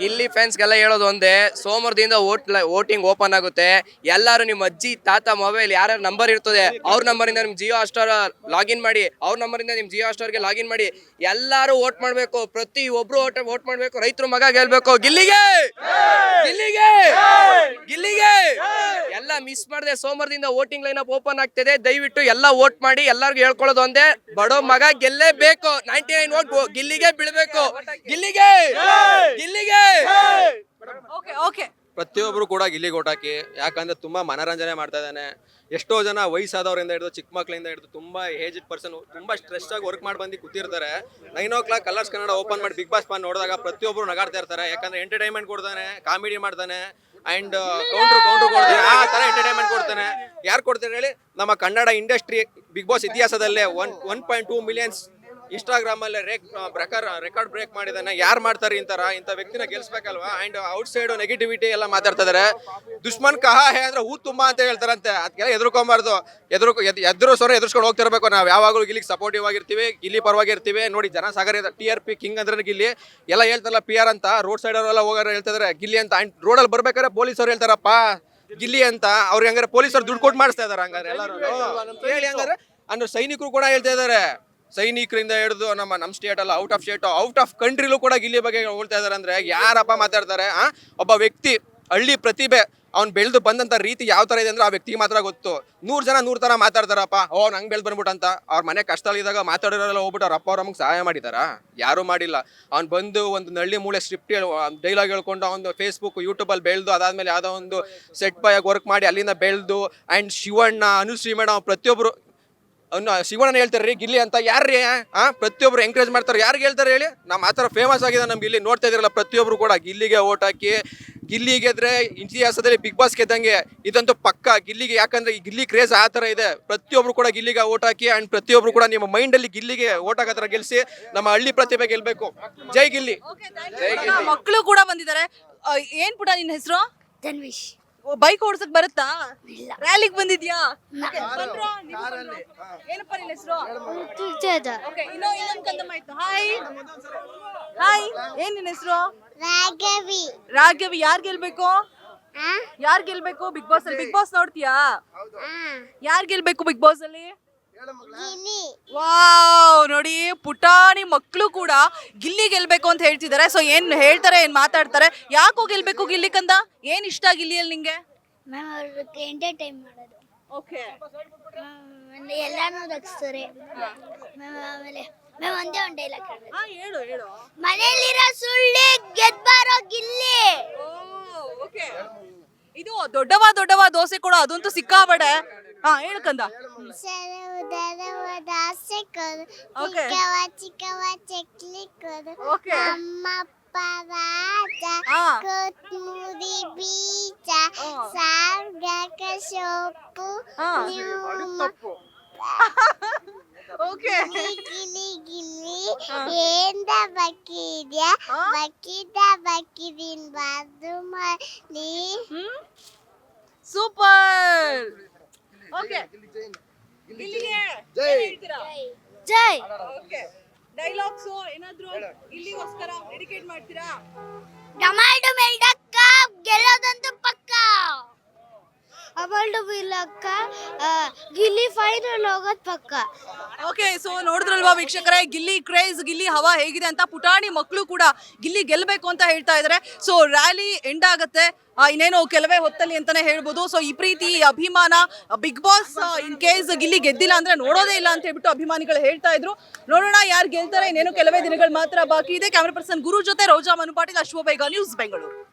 ಗಿಲ್ಲಿ ಫ್ಯಾನ್ಸ್ಗೆಲ್ಲ ಹೇಳೋದು ಒಂದೇ, ಸೋಮವಾರದಿಂದ ವೋಟಿಂಗ್ ಓಪನ್ ಆಗುತ್ತೆ. ಎಲ್ಲರೂ ನಿಮ್ಮ ಅಜ್ಜಿ ತಾತ ಮೊಬೈಲ್ ಯಾರ್ಯಾರ ನಂಬರ್ ಇರ್ತದೆ ಅವ್ರ ನಂಬರಿಂದ ನಿಮ್ ಜಿಯೋ ಹಾಟ್‌ಸ್ಟಾರ್ ಲಾಗಿನ್ ಮಾಡಿ, ಅವ್ರ ನಂಬರಿಂದ ನಿಮ್ ಜಿಯೋ ಹಾಟ್‌ಸ್ಟಾರ್ಗೆ ಲಾಗಿನ್ ಮಾಡಿ. ಎಲ್ಲರೂ ವೋಟ್ ಮಾಡ್ಬೇಕು, ಪ್ರತಿ ಒಬ್ರು ವೋಟ್ ಮಾಡ್ಬೇಕು. ರೈತರು ಮಗ ಗೆಲ್ಬೇಕು. ಗಿಲ್ಲಿಗೆ ಗಿಲ್ಲಿಗೆ ಗಿಲ್ಲಿಗೆ ಎಲ್ಲ ಮಿಸ್ ಮಾಡದೆ ಸೋಮವಾರದಿಂದ ವೋಟಿಂಗ್ ಲೈನ್ ಅಪ್ ಓಪನ್ ಆಗ್ತಿದೆ. ದಯವಿಟ್ಟು ಎಲ್ಲ ವೋಟ್ ಮಾಡಿ. ಎಲ್ಲರಿಗೂ ಹೇಳ್ಕೊಳ್ಳೋದು ಒಂದೇ, ಬಡೋ ಮಗ ಗೆಲ್ಲೇಬೇಕು. 99 ವೋಟ್ ಗಿಲ್ಲಿಗೆ ಬೀಳ್ಬೇಕು. ಗಿಲ್ಲಿಗೆ ಗಿಲ್ಲಿಗೆ ಓಕೆ ಓಕೆ ಪ್ರತಿಯೊಬ್ಬರು ಕೂಡ ಗಿಲ್ಲಿಗೆ ಓಟ್ ಹಾಕಿ. ಯಾಕಂದ್ರೆ ತುಂಬಾ ಮನರಂಜನೆ ಮಾಡ್ತಾ ಇದ್ದಾನೆ. ಎಷ್ಟೋ ಜನ ವಯಸ್ಸಾದವರಿಂದ ಹಿಡಿದು ಚಿಕ್ಕ ಮಕ್ಕಳಿಂದ ಹಿಡಿದು ತುಂಬಾ ಏಜ್ಡ್ ಪರ್ಸನ್ ತುಂಬಾ ಸ್ಟ್ರೆಸ್ ಆಗಿ ವರ್ಕ್ ಮಾಡಿ ಬಂದು ಕೂತಿರ್ತಾರೆ. 9 o'clock ಕಲರ್ಸ್ ಕನ್ನಡ ಓಪನ್ ಮಾಡಿ ಬಿಗ್ ಬಾಸ್ ನೋಡಿದಾಗ ಪ್ರತಿಯೊಬ್ಬರು ನಗಾಡ್ತಾ ಇರ್ತಾರೆ. ಯಾಕಂದ್ರೆ ಎಂಟರ್ಟೈನ್ಮೆಂಟ್ ಕೊಡ್ತಾನೆ, ಕಾಮಿಡಿ ಮಾಡ್ತಾನೆ ಅಂಡ್ ಕೌಂಟ್ರು ಕೊಡ್ತಾನೆ. ಆ ತರ ಎಂಟರ್ಟೈನ್ಮೆಂಟ್ ಕೊಡ್ತಾನೆ. ಯಾರು ಕೊಡ್ತಾರೆ ಹೇಳಿ? ನಮ್ಮ ಕನ್ನಡ ಇಂಡಸ್ಟ್ರಿ ಬಿಗ್ ಬಾಸ್ ಇತಿಹಾಸದಲ್ಲೇ 1.2 ಮಿಲಿಯನ್ಸ್ ಇನ್ಸ್ಟಾಗ್ರಾಮ್ ಅಲ್ಲಿ ರೆಕಾರ್ಡ್ ಬ್ರೇಕ್ ಮಾಡಿದಾನೆ. ಯಾರು ಮಾಡ್ತಾರೆ ಇಂಥ ವ್ಯಕ್ತಿನ ಗೆಲ್ಸ್ಬೇಕಲ್ವಾ? ಅಂಡ್ ಔಟ್ ಸೈಡ್ ನೆಗೆಟಿವಿಟಿ ಎಲ್ಲ ಮಾತಾಡ್ತಾ ಇದಾರೆ. ದುಶ್ಮನ್ ಕಹಾ ಹೇ ಅಂದ್ರೆ ಹೂ ತುಂಬಾ ಅಂತ ಹೇಳ್ತಾರಂತೆ. ಅದಕ್ಕೆಲ್ಲ ಎದುರ್ಕೊಂಬಾರ್ದು. ಎದುರ್ಸ್ಕೊಂಡು ಹೋಗ್ತಿರ್ಬೇಕು. ನಾವು ಯಾವಾಗಲೂ ಗಿಲ್ಲಿಗೆ ಸಪೋರ್ಟಿವ್ ಆಗಿರ್ತೀವಿ, ಗಿಲ್ಲಿ ಪರವಾಗಿರ್ತೀವಿ. ನೋಡಿ ಜನಸಾಗರ TRP ಕಿಂಗ್ ಅಂದ್ರೆ ಗಿಲ್ಲಿ. ಎಲ್ಲ ಹೇಳ್ತಾರಲ್ಲ PR ಅಂತ, ರೋಡ್ ಸೈಡ್ ಅವರೆಲ್ಲ ಹೋಗಾರ ಹೇಳ್ತಿದಾರೆ ಗಿಲ್ಲಿ ಅಂತ. ಅಂಡ್ ರೋಡಲ್ಲಿ ಬರ್ಬೇಕಾದ್ರೆ ಪೊಲೀಸರು ಹೇಳ್ತಾರಪ್ಪ ಗಿಲ್ಲಿ ಅಂತ. ಅವ್ರಿಗೆ ಹಂಗಾರೆ ಪೊಲೀಸರು ದುಡ್ಡು ಕೊಟ್ಟು ಮಾಡಿಸ್ತಾ ಇದಾರೆ. ಹಂಗಾರೆ ಎಲ್ಲರೂ ಹೇಳಿ ಹಂಗಾರೆ. ಅಂದ್ರೆ ಸೈನಿಕರು ಕೂಡ ಹೇಳ್ತಾ ಇದಾರೆ. ಸೈನಿಕರಿಂದ ಹಿಡಿದು ನಮ್ಮ ಸ್ಟೇಟ್ ಅಲ್ಲ, ಔಟ್ ಆಫ್ ಕಂಟ್ರಿಲೂ ಕೂಡ ಗಿಲ್ಲಿ ಬಗ್ಗೆ ಹೇಳ್ತಾ ಇದಾರೆ. ಅಂದ್ರೆ ಯಾರಪ್ಪ ಮಾತಾಡ್ತಾರೆ? ಒಬ್ಬ ವ್ಯಕ್ತಿ ಹಳ್ಳಿ ಪ್ರತಿಭೆ, ಅವ್ನು ಬೆಳೆದು ಬಂದಂತ ರೀತಿ ಯಾವ ತರ ಇದೆ ಅಂದ್ರೆ ಆ ವ್ಯಕ್ತಿಗೆ ಮಾತ್ರ ಗೊತ್ತು. 100 ಜನ 100 ತರ ಮಾತಾಡ್ತಾರಪ್ಪ. ನಂಗೆ ಬೆಳೆದು ಬಂದ್ಬಿಟ್ಟು ಅಂತ. ಅವ್ರ ಮನೆ ಕಷ್ಟದಲ್ಲಿದ್ದಾಗ ಮಾತಾಡೋರೆಲ್ಲ ಹೋಗ್ಬಿಟ್ಟು ಅವ್ರ ಅಪ್ಪ ಅವ್ರ ಅಮ್ಮಗೆ ಸಹಾಯ ಮಾಡಿದಾರ? ಯಾರು ಮಾಡಿಲ್ಲ. ಅವ್ನು ಬಂದು ಒಂದು ನಳ್ಳಿ ಮೂಳೆ ಸ್ಕ್ರಿಪ್ಟ್ ಡೈಲಾಗ್ ಹೇಳ್ಕೊಂಡು ಅವ್ನು ಫೇಸ್ಬುಕ್ ಯೂಟ್ಯೂಬಲ್ಲಿ ಬೆಳೆದು, ಅದಾದ್ಮೇಲೆ ಯಾವುದೋ ಒಂದು ಸೆಟ್ ಬಾಯ್ ವರ್ಕ್ ಮಾಡಿ ಅಲ್ಲಿಂದ ಬೆಳೆದು. ಅಂಡ್ ಶಿವಣ್ಣ, ಅನುಶ್ರೀ ಮೇಡಮ್ ಪ್ರತಿಯೊಬ್ರು ಶಿವಣ್ಣ ಹೇಳ್ತಾರೆ ಗಿಲ್ಲಿ ಅಂತ. ಯಾರ್ರೀ ಪ್ರತಿಯೊಬ್ರು ಎಂಕರೇಜ್ ಮಾಡ್ತಾರೆ. ಯಾರಿಗೆ ಹೇಳ್ತಾರೆ ಹೇಳಿ? ನಮ್ಮ ಆ ಥರ ಫೇಮಸ್ ಆಗಿದೆ ನಮ್ಮ ಗಿಲ್ಲಿ. ನೋಡ್ತಾ ಇದ್ರಲ್ಲ ಪ್ರತಿಯೊಬ್ರು ಕೂಡ ಗಿಲ್ಲಿಗೆ ಓಟ್ ಹಾಕಿ. ಗಿಲ್ಲಿ ಗೆದ್ರೆ ಇತಿಹಾಸದಲ್ಲಿ ಬಿಗ್ ಬಾಸ್ ಗೆದ್ದಂಗೆ ಇದಂತೂ ಪಕ್ಕ ಗಿಲ್ಲಿಗೆ. ಯಾಕಂದ್ರೆ ಈ ಗಿಲ್ಲಿ ಕ್ರೇಜ್ ಆ ಥರ ಇದೆ. ಪ್ರತಿಯೊಬ್ರು ಕೂಡ ಗಿಲ್ಲಿಗೆ ಓಟ್ ಹಾಕಿ. ಅಂಡ್ ಪ್ರತಿಯೊಬ್ರು ಕೂಡ ನಿಮ್ಮ ಮೈಂಡಲ್ಲಿ ಗಿಲ್ಲಿಗೆ ಓಟ್ ಹಾಕೋ ಥರ ಗೆಲ್ಸಿ. ನಮ್ಮ ಹಳ್ಳಿ ಪ್ರತಿಭೆ ಗೆಲ್ಬೇಕು. ಜೈ ಗಿಲ್ಲಿ. ಮಕ್ಕಳು ಕೂಡ ಬಂದಿದ್ದಾರೆ. ಏನ್ ಪುಟ ನಿನ್ನ ಹೆಸರು? ತನ್ವಿಶ್. ಬೈಕ್ ಓಡ್ಸಕ್ ಬರುತ್ತಾ? ರ್ಯಾಲಿಗ್ ಬಂದಿದ್ಯಾ? ಏನಪ್ಪ ನಿನ್ನ ಹೆಸರು? ಇನ್ನೊಂದ್ ಕಂದಮ್ಮ ಆಯ್ತು. ಹಾಯ್ ಹಾಯ್, ಏನ್ ನಿನ್ನ ಹೆಸರು? ರಾಘವಿ. ರಾಘವಿ. ಯಾರ್ ಗೆಲ್ಬೇಕು? ಬಿಗ್ ಬಾಸ್ ಅಲ್ಲಿ? ಬಿಗ್ ಬಾಸ್ ನೋಡ್ತೀಯಾ? ಯಾರ್ ಗೆಲ್ಬೇಕು ಬಿಗ್ ಬಾಸ್ ಅಲ್ಲಿ? ವಾವ್, ನೋಡಿ ಪುಟಾಣಿ ಮಕ್ಕಳು ಕೂಡ ಗಿಲ್ಲಿ ಗೆಲ್ಬೇಕು ಅಂತ ಹೇಳ್ತಿದ್ದಾರೆ. ಸೊ ಏನ್ ಹೇಳ್ತಾರೆ, ಏನ್ ಮಾತಾಡ್ತಾರೆ? ಯಾಕೋ ಗೆಲ್ಬೇಕು ಗಿಲ್ಲಿ ಕಂದ? ಏನ್ ಇಷ್ಟ ಗಿಲ್ಲಿಯಲ್ಲಿ ನಿಂಗೆ? ಮ್ಯಾಮ್ ಅವ್ರಿಗೆ ಎಂಟರ್ಟೈನ್ ಮಾಡೋದು. ಓಕೆ. ಎಲ್ಲಾನು ದಕ್ಸ್ತಾರೆ ಮ್ಯಾಮ್. ಆಮೇಲೆ ಮ್ಯಾಮ್ ಒಂದೇ ಒಂದು ಡೈಲಾಗ್ ಹೇಳು ಹೇಳು. ಮನೆಯಲ್ಲಿರೋ ಸುಳ್ಳಿ ಗೆದ್ಬಾರೋ ಗಿಲ್ಲಿ. ಓಕೆ. ಇದು ದೊಡ್ಡವ ದೋಸೆ ಕೂಡ ಅದಂತೂ ಸಿಕ್ಕಾಬಡೆ. ಹೇಳು ಕಂದ. ಆಸೆ ಕೊಡು, ಚಿಕ್ಕವ ಚಕ್ಲಿ ಕೊಡು, ಅಮ್ಮಪ್ಪ ರಾಜ, ಕೊತ್ತಂಬರಿ ಬೀಜ, ಸಾರ್ಗಕ ಸೊಪ್ಪು, ಗಿಲಿ ಗಿಲಿ ಏಂದ ಬಕ್ಕಿದ್ಯಾ, ಬಕ್ಕಿದಿನ್ ಬಾದು ಮಾಡಿ. ಸೂಪರ್. ಓಕೆ. ಜೈ. ಡೈಲಾಗ್ಸ್ ಏನಾದ್ರು ಇಲ್ಲಿಗೋಸ್ಕರ ಡೆಡಿಕೇಟ್ ಮಾಡ್ತೀರಾ? ಟೊಮ್ಯಾಟೊ ಮೆಲ್ಡಕ್ಕ ಗೆಲ್ಲೋದಂತೂ ಪಕ್ಕ. ಅಮಲ್ಡು ಬಿಲ್ಲಕ್ಕ ಗಿಲ್ಲಿ ಫೈನಲ್ ಹೋಗೋದ್ ಪಕ್ಕ. ಓಕೆ. ಸೊ ನೋಡಿದ್ರಲ್ವಾ ವೀಕ್ಷಕರೇ, ಗಿಲ್ಲಿ ಕ್ರೇಜ್, ಗಿಲ್ಲಿ ಹವಾ ಹೇಗಿದೆ ಅಂತ. ಪುಟಾಣಿ ಮಕ್ಕಳು ಕೂಡ ಗಿಲ್ಲಿ ಗೆಲ್ಲಬೇಕು ಅಂತ ಹೇಳ್ತಾ ಇದ್ದಾರೆ. ಸೊ ರ್ಯಾಲಿ ಎಂಡ್ ಆಗುತ್ತೆ ಇನ್ನೇನು ಕೆಲವೇ ಹೊತ್ತಲ್ಲಿ ಅಂತಾನೆ ಹೇಳ್ಬೋದು. ಸೊ ಈ ಪ್ರೀತಿ, ಅಭಿಮಾನ, Bigg Boss in case Gilli ಗೆದ್ದಿಲ್ಲ ಅಂದ್ರೆ ನೋಡೋದೇ ಇಲ್ಲ ಅಂತ ಹೇಳ್ಬಿಟ್ಟು ಅಭಿಮಾನಿಗಳು ಹೇಳ್ತಾ ಇದ್ರು. ನೋಡೋಣ ಯಾರು ಗೆಲ್ತಾರೆ. ಇನ್ನೇನು ಕೆಲವೇ ದಿನಗಳು ಮಾತ್ರ ಬಾಕಿ ಇದೆ. ಕ್ಯಾಮರಾ ಪರ್ಸನ್ ಗುರು ಜೊತೆ ರೋಜಾ ಮನು ಪಾಟೀಲ್, ಅಶ್ವಬೇಗ, ನ್ಯೂಸ್ ಬೆಂಗಳೂರು.